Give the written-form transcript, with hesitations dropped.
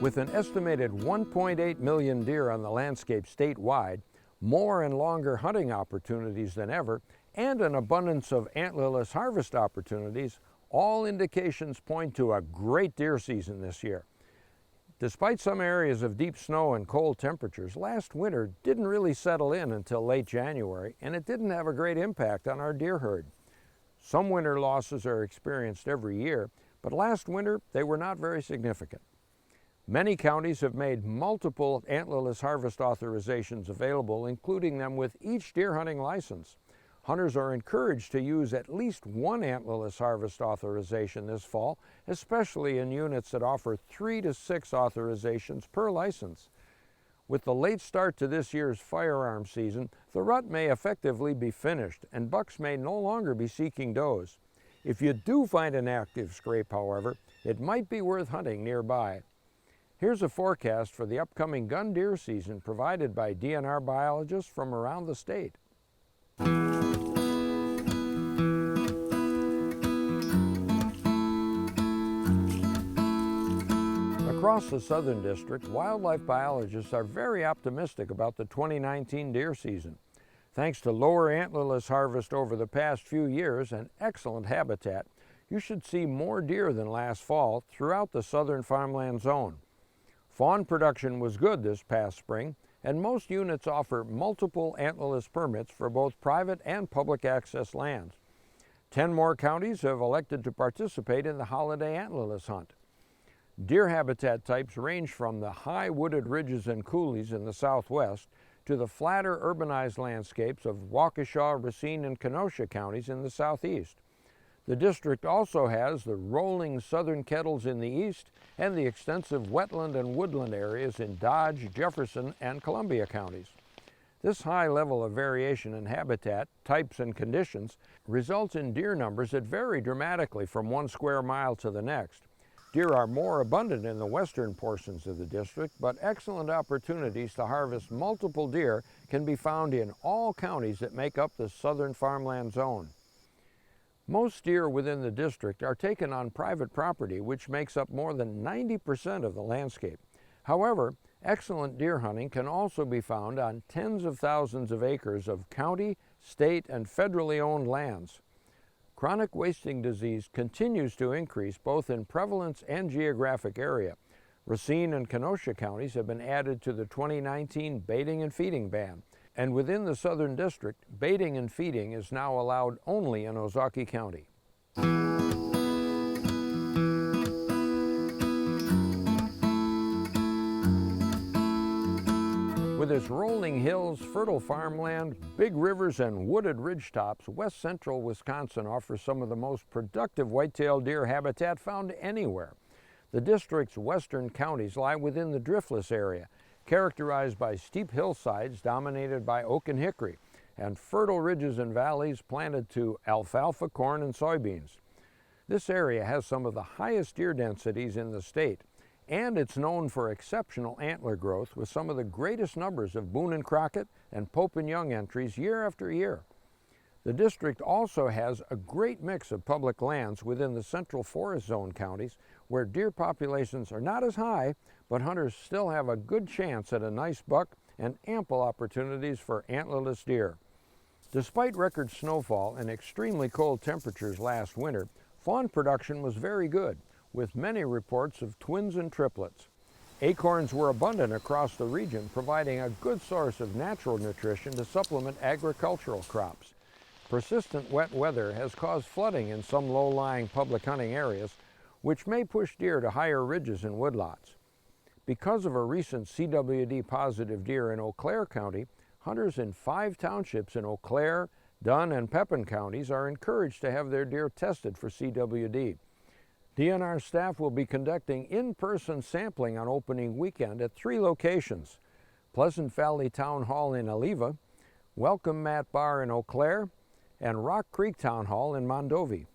With an estimated 1.8 million deer on the landscape statewide, more and longer hunting opportunities than ever, and an abundance of antlerless harvest opportunities, all indications point to a great deer season this year. Despite some areas of deep snow and cold temperatures, last winter didn't really settle in until late January, and it didn't have a great impact on our deer herd. Some winter losses are experienced every year, but last winter they were not very significant. Many counties have made multiple antlerless harvest authorizations available, including them with each deer hunting license. Hunters are encouraged to use at least one antlerless harvest authorization this fall, especially in units that offer 3 to 6 authorizations per license. With the late start to this year's firearm season, the rut may effectively be finished and bucks may no longer be seeking does. If you do find an active scrape, however, it might be worth hunting nearby. Here's a forecast for the upcoming gun deer season provided by DNR biologists from around the state. Across the Southern District, wildlife biologists are very optimistic about the 2019 deer season. Thanks to lower antlerless harvest over the past few years and excellent habitat, you should see more deer than last fall throughout the southern farmland zone. Fawn production was good this past spring, and most units offer multiple antlerless permits for both private and public access lands. 10 more counties have elected to participate in the holiday antlerless hunt. Deer habitat types range from the high wooded ridges and coulees in the southwest to the flatter urbanized landscapes of Waukesha, Racine, and Kenosha counties in the southeast. The district also has the rolling southern kettles in the east and the extensive wetland and woodland areas in Dodge, Jefferson, and Columbia counties. This high level of variation in habitat, types, and conditions results in deer numbers that vary dramatically from one square mile to the next. Deer are more abundant in the western portions of the district, but excellent opportunities to harvest multiple deer can be found in all counties that make up the southern farmland zone. Most deer within the district are taken on private property, which makes up more than 90% of the landscape. However, excellent deer hunting can also be found on tens of thousands of acres of county, state, and federally owned lands. Chronic wasting disease continues to increase both in prevalence and geographic area. Racine and Kenosha counties have been added to the 2019 baiting and feeding ban. And within the Southern District, baiting and feeding is now allowed only in Ozaukee County. With its rolling hills, fertile farmland, big rivers, and wooded ridgetops, west central Wisconsin offers some of the most productive white-tailed deer habitat found anywhere. The district's western counties lie within the driftless area, characterized by steep hillsides dominated by oak and hickory, and fertile ridges and valleys planted to alfalfa, corn, and soybeans. This area has some of the highest deer densities in the state, and it's known for exceptional antler growth with some of the greatest numbers of Boone and Crockett and Pope and Young entries year after year. The district also has a great mix of public lands within the central forest zone counties where deer populations are not as high, but hunters still have a good chance at a nice buck and ample opportunities for antlerless deer. Despite record snowfall and extremely cold temperatures last winter, fawn production was very good, with many reports of twins and triplets. Acorns were abundant across the region, providing a good source of natural nutrition to supplement agricultural crops. Persistent wet weather has caused flooding in some low-lying public hunting areas, which may push deer to higher ridges and woodlots. Because of a recent CWD-positive deer in Eau Claire County, hunters in 5 townships in Eau Claire, Dunn, and Pepin counties are encouraged to have their deer tested for CWD. DNR staff will be conducting in-person sampling on opening weekend at 3 locations: Pleasant Valley Town Hall in Aliva, Welcome Mat Bar in Eau Claire, and Rock Creek Town Hall in Mondovi.